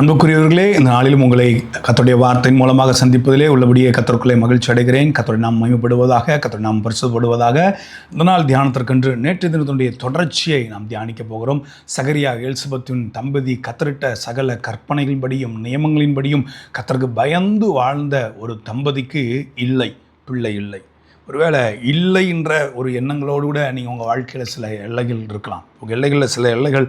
அன்புக்குரியவர்களே, இந்த நாளிலும் உங்களை கர்த்தருடைய வார்த்தையின் மூலமாக சந்திப்பதிலே உள்ளபடியே கர்த்தருக்குள்ளே மகிழ்ச்சி அடைகிறேன். கர்த்தருடைய நாம் மகிமைப்படுவதாக, கர்த்தருடைய நாம் பரிசுத்தப்படுவதாக. இந்த நாள் தியானத்திற்கென்று நேற்று தினத்தினுடைய தொடர்ச்சியை நாம் தியானிக்க போகிறோம். சகரியா எலிசபெத்தின் தம்பதி கர்த்தரிட்ட சகல கற்பனைகளின்படியும் நியமங்களின்படியும் கர்த்தருக்கு பயந்து வாழ்ந்த ஒரு தம்பதிக்கு பிள்ளை இல்லை. ஒருவேளை இல்லை என்ற ஒரு எண்ணங்களோடு கூட நீங்கள் உங்கள் வாழ்க்கையில் சில எல்லைகள் இருக்கலாம். உங்கள் எல்லைகளில் சில எல்லைகள்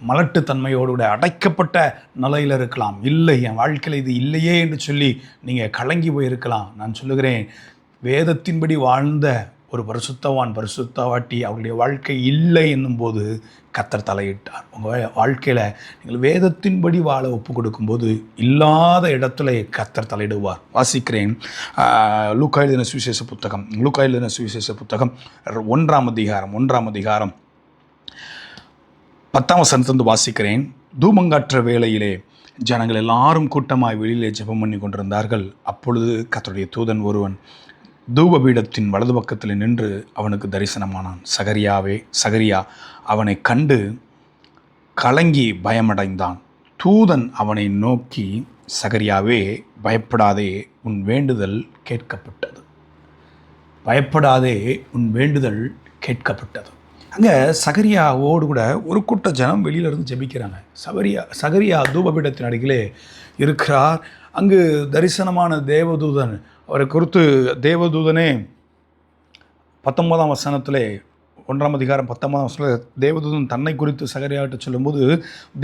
மலட்டுத்தன்மையோடு கூட அடைக்கப்பட்ட நிலையில் இருக்கலாம். இல்லை, என் வாழ்க்கையில் இது இல்லையே என்று சொல்லி நீங்கள் கலங்கி போயிருக்கலாம். நான் சொல்லுகிறேன், வேதத்தின்படி வாழ்ந்த ஒரு பரிசுத்தவாட்டி அவருடைய வாழ்க்கை இல்லை என்னும்போது கர்த்தர் தலையிட்டார். உங்கள் வாழ்க்கையில் நீங்கள் வேதத்தின்படி வாழ ஒப்பு கொடுக்கும்போது இல்லாத இடத்துல கர்த்தர் தலையிடுவார். வாசிக்கிறேன், லூக்கா எழுதின சுவிசேஷ புத்தகம் 1ஆம் அதிகாரம் 10ஆம் வசனத்திலிருந்து வாசிக்கிறேன். தூமங்காற்ற வேளையிலே ஜனங்கள் எல்லாரும் கூட்டமாய் வெளியிலே ஜெபம் பண்ணி கொண்டிருந்தார்கள். அப்பொழுது கர்த்தருடைய தூதன் ஒருவன் தூபபீடத்தின் வலது பக்கத்தில் நின்று அவனுக்கு தரிசனமானான். சகரியா அவனை கண்டு கலங்கி பயமடைந்தான். தூதன் அவனை நோக்கி, சகரியாவே, பயப்படாதே, உன் வேண்டுதல் கேட்கப்பட்டது. அங்கே சகரியாவோடு கூட ஒரு கூட்ட ஜனம் வெளியிலிருந்து ஜெபிக்கிறாங்க. சகரியா தூபபீடத்தின் அருகிலே இருக்கிறார். அங்கு தரிசனமான தேவதூதன் அவரை குறித்து தேவதூதனே 19ஆம் வசனத்திலே 1ஆம் அதிகாரம் 19ஆம் வசனத்தில் தேவதூதன் தன்னை குறித்து சகரியாவிட்ட சொல்லும்போது,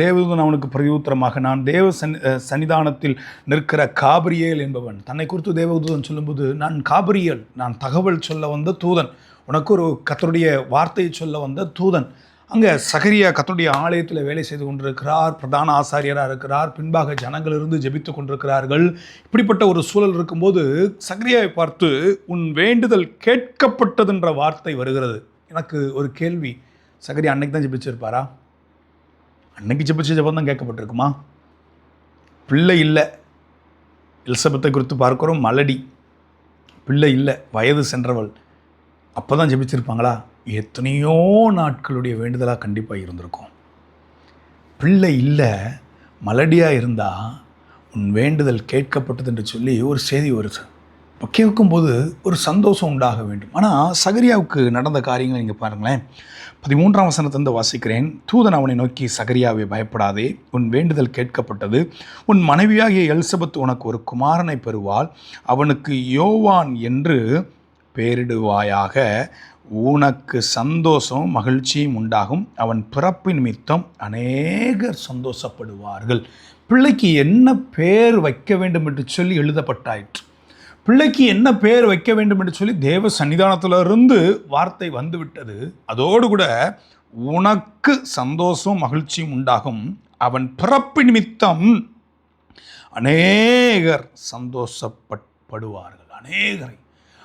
தேவதூதன் அவனுக்கு பிரதியுத்தரமாக, நான் தேவ சன்னிதானத்தில் நிற்கிற காபிரியேல் என்பவன். தன்னை குறித்து தேவதூதன் சொல்லும்போது, நான் காபிரியேல், நான் தகவல் சொல்ல வந்த தூதன், உனக்கு ஒரு கர்த்தருடைய வார்த்தையை சொல்ல வந்த தூதன். அங்கே சகரியா கர்த்தருடைய ஆலயத்தில் வேலை செய்து கொண்டிருக்கிறார். பிரதான ஆசாரியராக இருக்கிறார். பின்பாக ஜனங்கள் இருந்து ஜெபித்து கொண்டிருக்கிறார்கள். இப்படிப்பட்ட ஒரு சூழல் இருக்கும்போது சகரியாவை பார்த்து, உன் வேண்டுதல் கேட்கப்பட்டதுன்ற வார்த்தை வருகிறது. எனக்கு ஒரு கேள்வி, சகரியா அன்னைக்கு தான் ஜெபிச்சிருப்பாரா? அன்னைக்கு ஜெபிச்ச ஜெபம் தான் கேட்கப்பட்டிருக்குமா? பிள்ளை இல்லை. எலிசபெத்தை குறித்து பார்க்கிறோம், மலடி, பிள்ளை இல்லை, வயது சென்றவள். அப்போ தான் ஜெபிச்சிருப்பாங்களா? எத்தனையோ நாட்களுடைய வேண்டுதலாக கண்டிப்பாக இருந்திருக்கும். பிள்ளை இல்லை, மலடியாக இருந்தால் உன் வேண்டுதல் கேட்கப்பட்டது என்று சொல்லி ஒரு செய்தி வருது. இப்போ கேட்கும்போது ஒரு சந்தோஷம் உண்டாக வேண்டும். ஆனால் சகரியாவுக்கு நடந்த காரியங்கள் நீங்கள் பாருங்களேன். 13ஆம் வசனத்திலிருந்து வாசிக்கிறேன். தூதன் அவனை நோக்கி, சகரியாவே, பயப்படாதே, உன் வேண்டுதல் கேட்கப்பட்டது. உன் மனைவியாகிய எலிசபெத் உனக்கு ஒரு குமாரனை பெறுவாள். அவனுக்கு யோவான் என்று பெயரிடுவாயாக. உனக்கு சந்தோஷம் மகிழ்ச்சியும் உண்டாகும். அவன் பிறப்பு நிமித்தம் அநேகர் சந்தோஷப்படுவார்கள். பிள்ளைக்கு என்ன பெயர் வைக்க வேண்டும் என்று சொல்லி எழுதப்பட்டாயிற்று. பிள்ளைக்கு என்ன பெயர் வைக்க வேண்டும் என்று சொல்லி தேவ சன்னிதானத்திலிருந்து வார்த்தை வந்துவிட்டது. அதோடு கூட உனக்கு சந்தோஷம் மகிழ்ச்சியும் உண்டாகும். அவன் பிறப்பு நிமித்தம் அநேகர் சந்தோஷப்படுவார்கள்.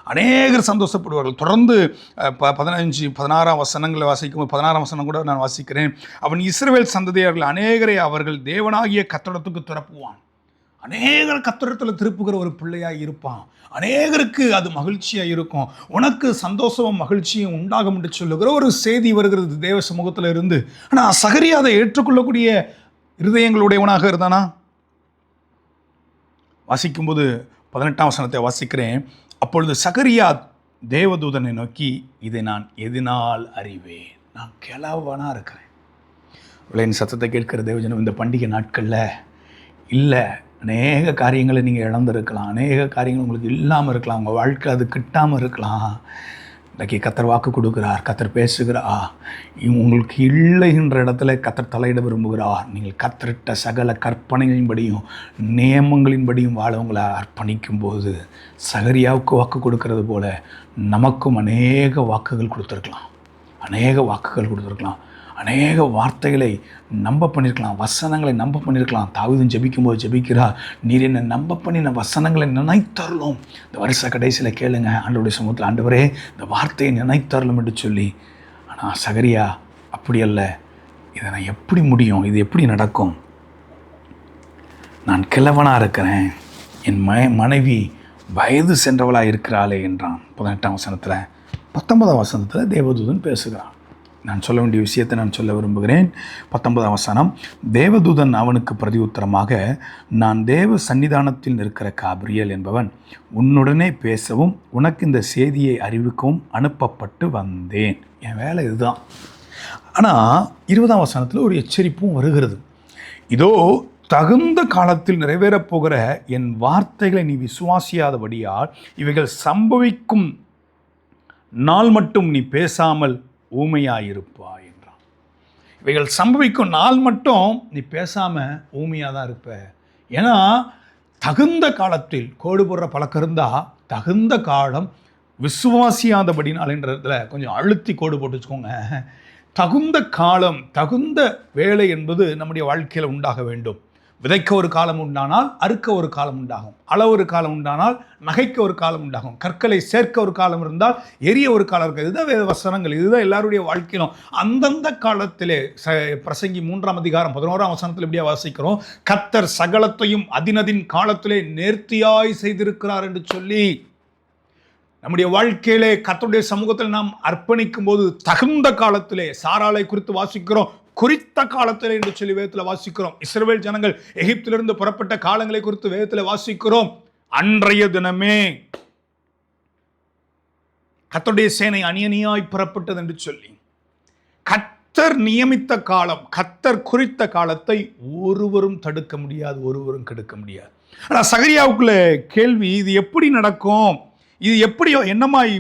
அநேகர் சந்தோஷப்படுவார்கள். தொடர்ந்து 16ஆம் வசனங்களை வாசிக்கும் 16ஆம் வசனம் கூட நான் வாசிக்கிறேன். அவன் இஸ்ரவேல் சந்ததியார்கள் அநேகரை அவர்கள் தேவனாகிய கர்த்தரிடத்துக்கு திறப்புவான். அநேகர் கர்த்தரிடத்தில் திருப்புகிற ஒரு பிள்ளையாக இருப்பான். அநேகருக்கு அது மகிழ்ச்சியாக இருக்கும். உனக்கு சந்தோஷமும் மகிழ்ச்சியும் உண்டாகும் என்று சொல்லுகிற ஒரு செய்தி வருகிறது தேவ சமூகத்தில் இருந்து. ஆனால் சகரியா அதை ஏற்றுக்கொள்ளக்கூடிய இருதயங்களுடையவனாக இருந்தானா? வாசிக்கும்போது 18ஆம் வசனத்தை வாசிக்கிறேன். அப்பொழுது சகரியா தேவதூதனை நோக்கி, இதை நான் எதனால் அறிவேன்? நான் கிழவனாக இருக்கிறேன். என் சத்தத்தை கேட்கிற தேவஜனம், இந்த பண்டிகை நாட்களில் இல்லை, அநேக காரியங்களை நீங்கள் இழந்திருக்கலாம். அநேக காரியங்கள் உங்களுக்கு இல்லாமல் இருக்கலாம். உங்கள் வாழ்க்கை அது கிட்டாமல் இருக்கலாம். இன்றைக்கி கர்த்தர் வாக்கு கொடுக்குறார், கர்த்தர் பேசுகிறார். உங்களுக்கு இல்லைன்ற இடத்துல கர்த்தர் தலையிட விரும்புகிறார். நீங்கள் கர்த்தரிட்ட சகல கற்பனைகளின்படியும் நியமங்களின்படியும் வாழ உங்களை அர்ப்பணிக்கும் போது சகரியாவுக்கு வாக்கு கொடுக்கறது போல நமக்கும் அநேக வாக்குகள் கொடுத்துருக்கலாம். அநேக வார்த்தைகளை நம்ப பண்ணியிருக்கலாம். வசனங்களை நம்ப பண்ணியிருக்கலாம். தாவீதும் ஜெபிக்கும்போது ஜெபிக்கிறா, நீர் என்னை நம்ப பண்ணின வசனங்களை நினைத்தரலும். இந்த வருஷ கடைசியில் கேளுங்க, ஆண்டவருடைய சமூகத்தில், ஆண்டவரே, இந்த வார்த்தையை நினைத்தரலும் என்று சொல்லி. ஆனால் சகரியா அப்படி அல்ல. இதை நான் எப்படி முடியும்? இது எப்படி நடக்கும்? நான் கிழவனாக இருக்கிறேன், என் மனைவி வயது சென்றவளாக இருக்கிறாளே என்றான். 18ஆம் வசனத்தில். 19ஆம் வசனத்தில் தேவதூதன் பேசுகிறான். நான் சொல்ல வேண்டிய விஷயத்தை நான் சொல்ல விரும்புகிறேன். 19ஆம் வசனம், தேவதூதன் அவனுக்கு பிரதியுத்தரமாக, நான் தேவ சன்னிதானத்தில் இருக்கிற காபிரியல் என்பவன், உன்னுடனே பேசவும் உனக்கு இந்த செய்தியை அறிவிக்கவும் அனுப்பப்பட்டு வந்தேன். என் வேலை இதுதான். ஆனால் 20ஆம் வசனத்தில் ஒரு எச்சரிப்பும் வருகிறது. இதோ தகுந்த காலத்தில் நிறைவேறப் போகிற என் வார்த்தைகளை நீ விசுவாசியாதபடியால் இவைகள் சம்பவிக்கும் நாள் மட்டும் நீ பேசாமல் ஊமையாயிருப்பாய் என்றான். இவைகள் சம்பவிக்கும் நாள் மட்டும் நீ பேசாமல் ஊமையாக தான் இருப்ப. ஏன்னா தகுந்த காலத்தில் கோடு போடுற பழக்கம் இருந்தால் தகுந்த காலம் விசுவாசியாதபடினால்ன்றதுல கொஞ்சம் அழுத்தி கோடு போட்டு வச்சுக்கோங்க. தகுந்த காலம், தகுந்த வேலை என்பது நம்முடைய வாழ்க்கையில் உண்டாக வேண்டும். விதைக்க ஒரு காலம் உண்டானால் அறுக்க ஒரு காலம் உண்டாகும், அள ஒரு காலம் உண்டானால் நகைக்க ஒரு காலம் உண்டாகும், கற்களை சேர்க்க ஒரு காலம் இருந்தால் எரிய ஒரு காலம் இருக்குது. இதுதான் வேத வசனங்கள், இதுதான் எல்லாருடைய வாழ்க்கையிலும். அந்தந்த காலத்திலே பிரசங்கி 3ஆம் அதிகாரம் 11ஆம் வசனத்தில் இப்படியா வாசிக்கிறோம், கர்த்தர் சகலத்தையும் அதினதின் காலத்திலே நேர்த்தியாய் செய்திருக்கிறார் என்று சொல்லி நம்முடைய வாழ்க்கையிலே கர்த்தருடைய சமூகத்தில் நாம் அர்ப்பணிக்கும் போது தகுந்த காலத்திலே சாராளை குறித்து வாசிக்கிறோம், குறித்த காலத்தில் என்று சொல்லி வேதத்தில் வாசிக்கிறோம். இஸ்ரவேல் ஜனங்கள் எகிப்திலிருந்து புறப்பட்ட காலங்களை குறித்து வேதத்தில் வாசிக்கிறோம். அன்றைய தினமே கர்த்தருடைய சேனை அணியணியாய் புறப்பட்டது என்று சொல்லி கர்த்தர் நியமித்த காலம், கர்த்தர் குறித்த காலத்தை ஒருவரும் தடுக்க முடியாது, ஒருவரும் கெடுக்க முடியாது. ஆனால் சகரியாவுக்குள்ள கேள்வி, இது எப்படி நடக்கும், இது எப்படி என்னமாய்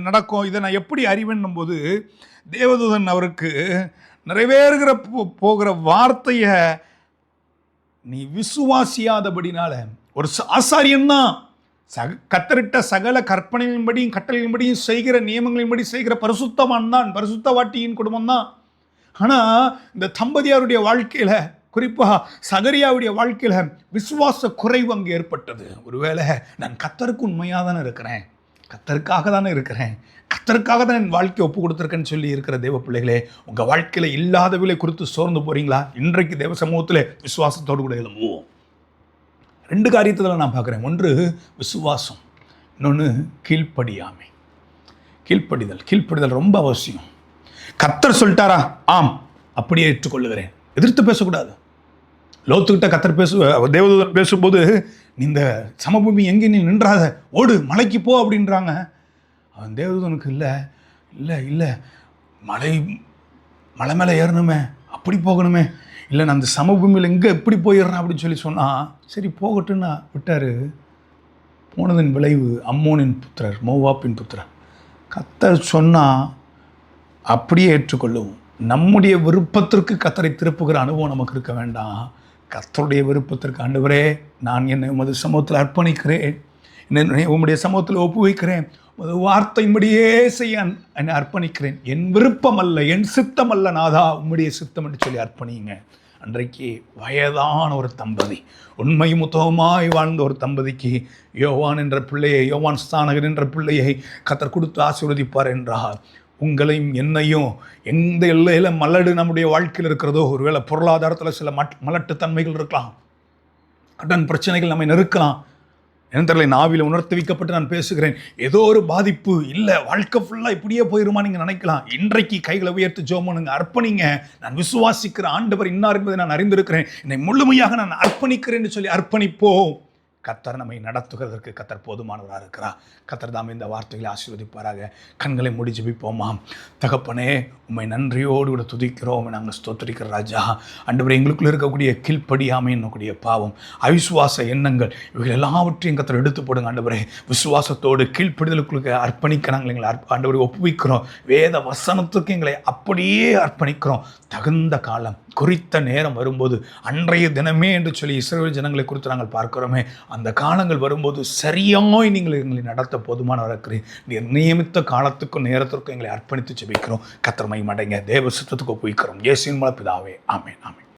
நடக்கும், இதை நான் எப்படி அறிவேன்னும் போது தேவதூதன் அவருக்கு நிறைவேறுகிற போகிற வார்த்தையை நீ விசுவாசியாதபடினால, ஒரு ஆசாரியன்தான் கத்தரிட்ட சகல கற்பனைகளின்படியும் கட்டளைகளின்படியும் செய்கிற நியமங்களின்படி செய்கிற பரிசுத்தவான் தான், பரிசுத்தவாட்டியின் குடும்பம் தான். ஆனால் இந்த தம்பதியாருடைய வாழ்க்கையில், குறிப்பாக சகரியாவுடைய வாழ்க்கையில் விசுவாச குறைவு அங்கே ஏற்பட்டது. ஒருவேளை நான் கத்தருக்கு உண்மையாக தானே இருக்கிறேன், கத்தருக்காக தானே இருக்கிறேன், கர்த்தருக்காக தான் என் வாழ்க்கையை ஒப்பு கொடுத்துருக்கேன்னு சொல்லி இருக்கிற தேவ பிள்ளைகளே, உங்கள் வாழ்க்கையில் இல்லாதவிலை குறித்து சோர்ந்து போகிறீங்களா? இன்றைக்கு தேவ சமூகத்தில் விசுவாசத்தோடு கூட எழும்புவோம். 2 காரியத்தில் நான் பார்க்குறேன். ஒன்று விசுவாசம், இன்னொன்று கீழ்ப்படியாமை. கீழ்ப்படிதல் ரொம்ப அவசியம். கர்த்தர் சொல்லிட்டாரா, ஆம் அப்படியே ஏற்றுக்கொள்ளுகிறேன், எதிர்த்து பேசக்கூடாது. லோத்துக்கிட்ட கர்த்தர் தேவதூதன் பேசும்போது, இந்த சமபூமி எங்கே நீ நின்றாத, ஓடு மலைக்கு போ அப்படின்றாங்க. அவன் தேவதூதனுக்கு இல்லை மலை மேலே ஏறணுமே, அப்படி போகணுமே, இல்லை நான் அந்த சமபூமியில் எங்கே எப்படி போயிடுறேன் அப்படின்னு சொல்லி சொன்னால், சரி போகட்டுன்னு விட்டார். போனதின் விளைவு அம்மோனின் புத்திரர், மோவாப்பின் புத்திரர். கர்த்தர் சொன்னால் அப்படியே ஏற்றுக்கொள்ளும். நம்முடைய விருப்பத்திற்கு கர்த்தரை திருப்புகிற அனுபவம் நமக்கு இருக்க வேண்டாம். கர்த்தருடைய விருப்பத்திற்கு, ஆண்டவரே நான் என்னை உமது சமூகத்தில் அர்ப்பணிக்கிறேன், என்னை உம்முடைய சமூகத்தில் ஒப்புவிக்கிறேன், உமது வார்த்தையின்படியே செய்ய என்னை அர்ப்பணிக்கிறேன், என் விருப்பம் அல்ல, என் சித்தம் அல்ல நாதா, உம்முடைய சித்தம் என்று சொல்லி அர்ப்பணிங்க. அன்றைக்கு வயதான ஒரு தம்பதி, உண்மையும் உத்தமமாய் வாழ்ந்த ஒரு தம்பதிக்கு யோவான் என்ற பிள்ளையை, யோவான் ஸ்தானகன் என்ற பிள்ளையை கர்த்தர் கொடுத்து ஆசீர்வதிப்பார் என்றால், உங்களையும் என்னையும் எந்த எல்லையில் மலடு நம்முடைய வாழ்க்கையில் இருக்கிறதோ, ஒருவேளை பொருளாதாரத்தில் சில மலட்டுத்தன்மைகள் இருக்கலாம், கடன் பிரச்சனைகள் நம்மை நெருக்கலாம், என்ன தெரியல, நாவில உணர்த்தி வைக்கப்பட்டு நான் பேசுகிறேன், ஏதோ ஒரு பாதிப்பு இல்லை, வாழ்க்கை ஃபுல்லாக இப்படியே போயிருமா நீங்கள் நினைக்கலாம். இன்றைக்கு கைகளை உயர்த்து ஜெபம் பண்ணுங்க, அர்ப்பணிங்க. நான் விசுவாசிக்கிற ஆண்டவர் இன்னார் என்பதை நான் அறிந்திருக்கிறேன், என்னை முழுமையாக நான் அர்ப்பணிக்கிறேன்னு சொல்லி அர்ப்பணிப்போம். கர்த்தர் நம்மை நடத்துகிறதற்கு கர்த்தர் போதுமானவராக இருக்கிறார். கர்த்தர் தாம் இந்த வார்த்தைகளை ஆசீர்வதிப்பாராக. கண்களை மூடி ஜெபிப்போமாம். தகப்பனே, உம்மை நன்றியோடு கூட துதிக்கிறோம், நாங்கள் ஸ்தோத்திரிக்கிற ராஜா. ஆண்டவரே, எங்களுக்குள்ள இருக்கக்கூடிய கீழ்ப்படியாமை என்னக்கூடிய பாவம், அவிசுவாச எண்ணங்கள், இவைகள் எல்லாவற்றையும் கர்த்தர் எடுத்து போடுங்க ஆண்டவரே. விசுவாசத்தோடு கீழ்ப்படிதலுக்குள்ள அர்ப்பணிக்க நாங்கள் எங்களை ஆண்டவரை ஒப்புவிக்கிறோம். வேத வசனத்துக்கு எங்களை அப்படியே அர்ப்பணிக்கிறோம். தகுந்த காலம், குறித்த நேரம் வரும்போது, அன்றைய தினமே என்று சொல்லி இஸ்ரவேல் ஜனங்களை குறித்து நாங்கள் பார்க்கிறோமே, அந்த காலங்கள் வரும்போது சரியாய் நீங்கள் எங்களை நடத்த போதுமானவராக இருக்கிறீர். நீர் நியமித்த காலத்துக்கும் நேரத்திற்கும் எங்களை அர்ப்பணித்து ஜெபிக்கிறோம். கர்த்தர் மகிமை அடைங்க. தேவ சித்தத்துக்கு ஒப்புவிக்கிறோம். இயேசுவின் மூலம் பிதாவே, ஆமென், ஆமென்.